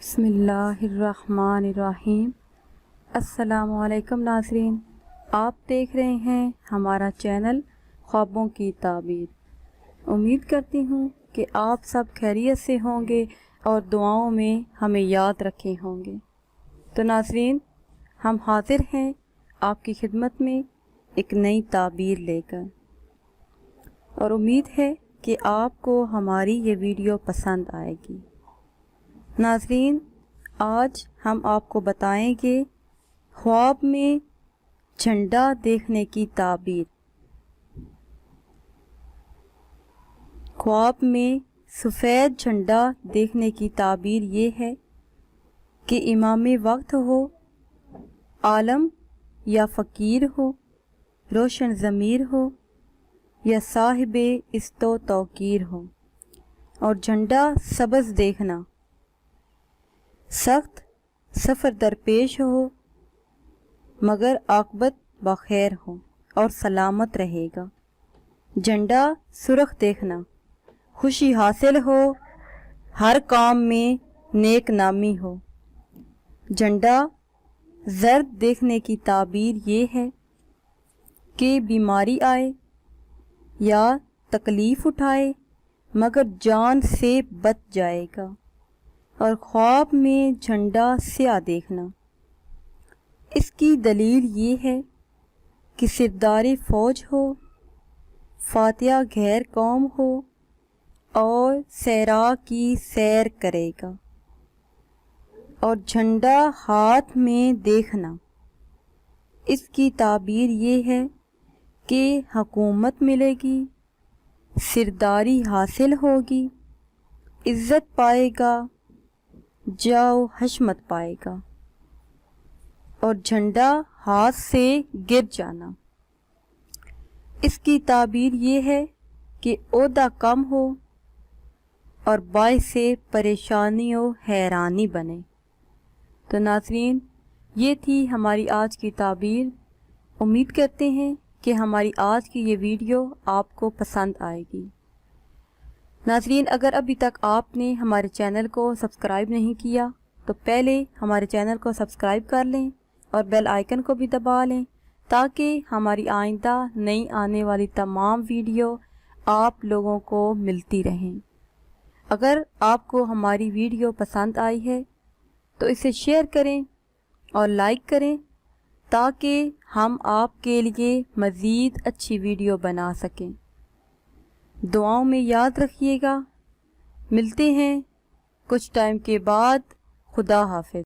بسم اللہ الرحمن الرحیم۔ السلام علیکم ناظرین، آپ دیکھ رہے ہیں ہمارا چینل خوابوں کی تعبیر۔ امید کرتی ہوں کہ آپ سب خیریت سے ہوں گے اور دعاؤں میں ہمیں یاد رکھے ہوں گے۔ تو ناظرین، ہم حاضر ہیں آپ کی خدمت میں ایک نئی تعبیر لے کر، اور امید ہے کہ آپ کو ہماری یہ ویڈیو پسند آئے گی۔ ناظرین، آج ہم آپ کو بتائیں گے خواب میں جھنڈا دیکھنے کی تعبیر۔ خواب میں سفید جھنڈا دیکھنے کی تعبیر یہ ہے کہ امام وقت ہو، عالم یا فقیر ہو، روشن ضمیر ہو یا صاحب است و توقیر ہو، اور جھنڈا سبز دیکھنا، سخت سفر درپیش ہو مگر عاقبت بخیر ہو اور سلامت رہے گا۔ جھنڈا سرخ دیکھنا، خوشی حاصل ہو، ہر کام میں نیک نامی ہو۔ جھنڈا زرد دیکھنے کی تعبیر یہ ہے کہ بیماری آئے یا تکلیف اٹھائے مگر جان سے بچ جائے گا، اور خواب میں جھنڈا سیاہ دیکھنا۔ اس کی دلیل یہ ہے کہ سرداری فوج ہو، فاتحہ غیر قوم ہو اور صحرا کی سیر کرے گا، اور جھنڈا ہاتھ میں دیکھنا۔ اس کی تعبیر یہ ہے کہ حکومت ملے گی، سرداری حاصل ہوگی، عزت پائے گا، جاؤ حشمت پائے گا، اور جھنڈا ہاتھ سے گر جانا۔ اس کی تعبیر یہ ہے کہ عہدہ کم ہو اور باعث پریشانی و حیرانی بنے۔ تو ناظرین، یہ تھی ہماری آج کی تعبیر۔ امید کرتے ہیں کہ ہماری آج کی یہ ویڈیو آپ کو پسند آئے گی۔ ناظرین، اگر ابھی تک آپ نے ہمارے چینل کو سبسکرائب نہیں کیا تو پہلے ہمارے چینل کو سبسکرائب کر لیں اور بیل آئیکن کو بھی دبا لیں تاکہ ہماری آئندہ نئی آنے والی تمام ویڈیو آپ لوگوں کو ملتی رہیں۔ اگر آپ کو ہماری ویڈیو پسند آئی ہے تو اسے شیئر کریں اور لائک کریں تاکہ ہم آپ کے لیے مزید اچھی ویڈیو بنا سکیں۔ دعاؤں میں یاد رکھیے گا۔ ملتے ہیں کچھ ٹائم کے بعد۔ خدا حافظ۔